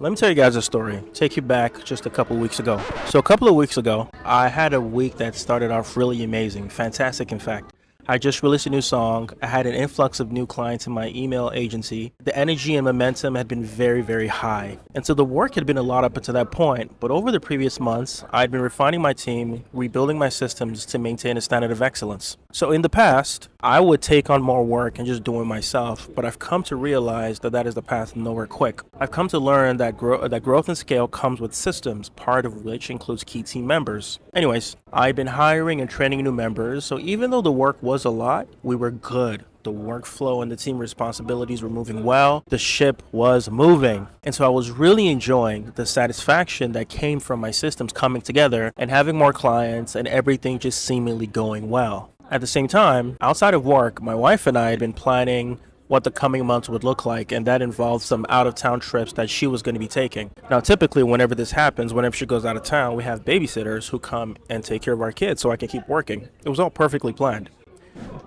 Let me tell you guys a story. Take you back just a couple weeks ago. So a couple of weeks ago, I had a week that started off really amazing, fantastic in fact. I just released a new song. I had an influx of new clients in my email agency. The energy and momentum had been very, very high. And so the work had been a lot up until that point. But over the previous months, I'd been refining my team, rebuilding my systems to maintain a standard of excellence. So in the past, I would take on more work and just do it myself. But I've come to realize that that is the path nowhere quick. I've come to learn that growth and scale comes with systems, part of which includes key team members. Anyways, I've been hiring and training new members. So even though the work was a lot, we were good. The workflow and the team responsibilities were moving well. The ship was moving. And so I was really enjoying the satisfaction that came from my systems coming together and having more clients and everything just seemingly going well. At the same time, outside of work, my wife and I had been planning what the coming months would look like, and that involved some out-of-town trips that she was going to be taking. Now, typically, whenever this happens, whenever she goes out of town, we have babysitters who come and take care of our kids so I can keep working. It was all perfectly planned.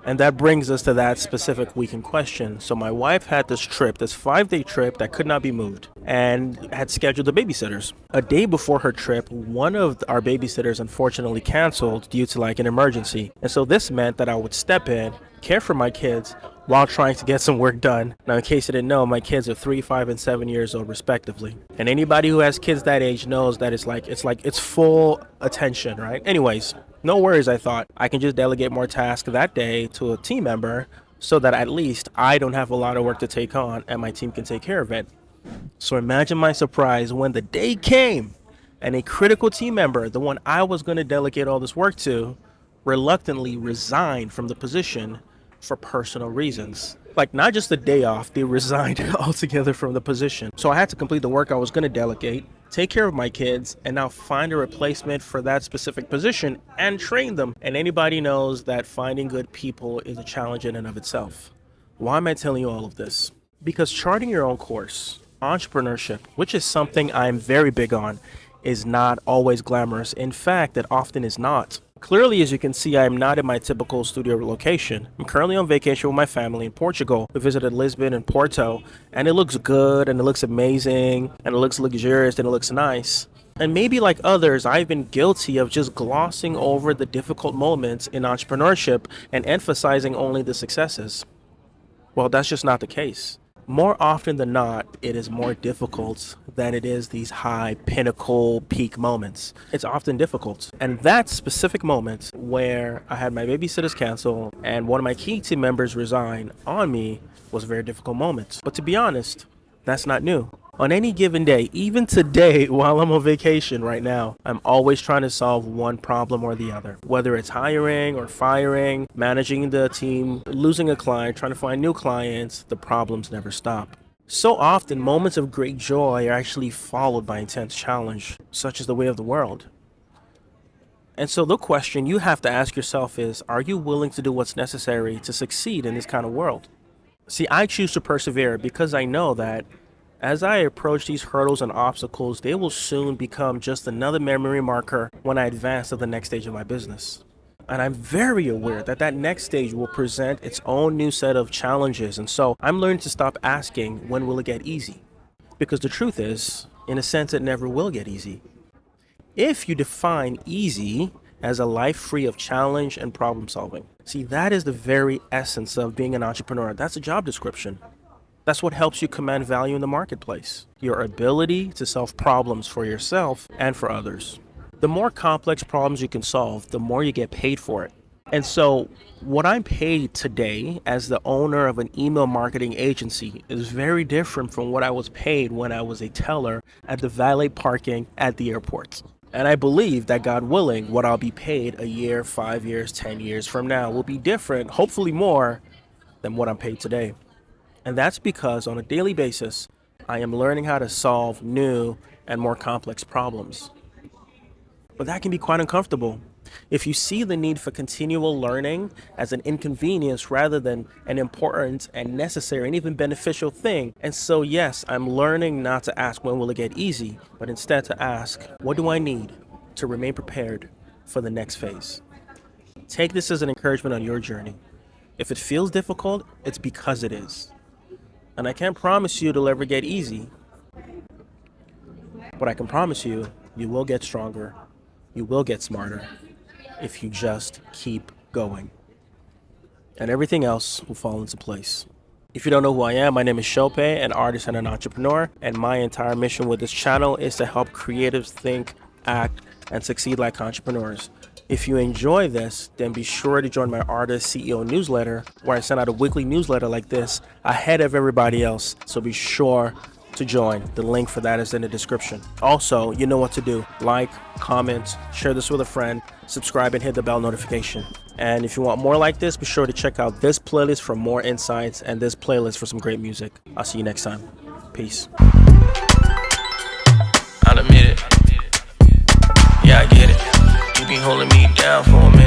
And that brings us to that specific week in question. So my wife had this trip, this 5-day trip that could not be moved, and had scheduled the babysitters. A day before her trip, one of our babysitters unfortunately canceled due to an emergency. And so this meant that I would step in, care for my kids, while trying to get some work done. Now, in case you didn't know, my kids are 3, 5, and 7 years old respectively. And anybody who has kids that age knows that it's full attention, right? Anyways, no worries, I thought. I can just delegate more tasks that day to a team member so that at least I don't have a lot of work to take on and my team can take care of it. So imagine my surprise when the day came and a critical team member, the one I was going to delegate all this work to, reluctantly resigned from the position for personal reasons. Not just the day off, they resigned altogether from the position. So I had to complete the work I was going to delegate, take care of my kids, and now find a replacement for that specific position and train them. And anybody knows that finding good people is a challenge in and of itself. Why am I telling you all of this? Because charting your own course, entrepreneurship, which is something I'm very big on, is not always glamorous. In fact, it often is not. Clearly, as you can see, I am not in my typical studio location. I'm currently on vacation with my family in Portugal. We visited Lisbon and Porto, and it looks good, and it looks amazing, and it looks luxurious, and it looks nice. And maybe like others, I've been guilty of just glossing over the difficult moments in entrepreneurship and emphasizing only the successes. Well, that's just not the case. More often than not, it is more difficult than it is these high pinnacle peak moments. It's often difficult. And that specific moment where I had my babysitters cancel and one of my key team members resign on me was a very difficult moment. But to be honest, that's not new. On any given day, even today while I'm on vacation right now, I'm always trying to solve one problem or the other. Whether it's hiring or firing, managing the team, losing a client, trying to find new clients, the problems never stop. So often, moments of great joy are actually followed by intense challenge, such as the way of the world. And so the question you have to ask yourself is, are you willing to do what's necessary to succeed in this kind of world? See, I choose to persevere because I know that as I approach these hurdles and obstacles, they will soon become just another memory marker when I advance to the next stage of my business. And I'm very aware that that next stage will present its own new set of challenges. And so I'm learning to stop asking, when will it get easy? Because the truth is, in a sense, it never will get easy. If you define easy as a life free of challenge and problem solving, see, that is the very essence of being an entrepreneur. That's a job description. That's what helps you command value in the marketplace. Your ability to solve problems for yourself and for others. The more complex problems you can solve, the more you get paid for it. And so what I'm paid today as the owner of an email marketing agency is very different from what I was paid when I was a teller at the valet parking at the airport. And I believe that, God willing, what I'll be paid a year, 5 years, 10 years from now will be different, hopefully more, than what I'm paid today. And that's because on a daily basis, I am learning how to solve new and more complex problems. But that can be quite uncomfortable. If you see the need for continual learning as an inconvenience rather than an important and necessary and even beneficial thing. And so, yes, I'm learning not to ask when will it get easy, but instead to ask, what do I need to remain prepared for the next phase? Take this as an encouragement on your journey. If it feels difficult, it's because it is. And I can't promise you it'll ever get easy. But I can promise you, you will get stronger, you will get smarter if you just keep going. And everything else will fall into place. If you don't know who I am, my name is Shope, an artist and an entrepreneur, and my entire mission with this channel is to help creatives think, act, and succeed like entrepreneurs. If you enjoy this, then be sure to join my Artist CEO newsletter, where I send out a weekly newsletter like this ahead of everybody else. So be sure to join. The link for that is in the description. Also, you know what to do. Like, comment, share this with a friend, subscribe, and hit the bell notification. And if you want more like this, be sure to check out this playlist for more insights and this playlist for some great music. I'll see you next time. Peace. I'll admit it. Yeah, I get it. You been holding me down for a minute.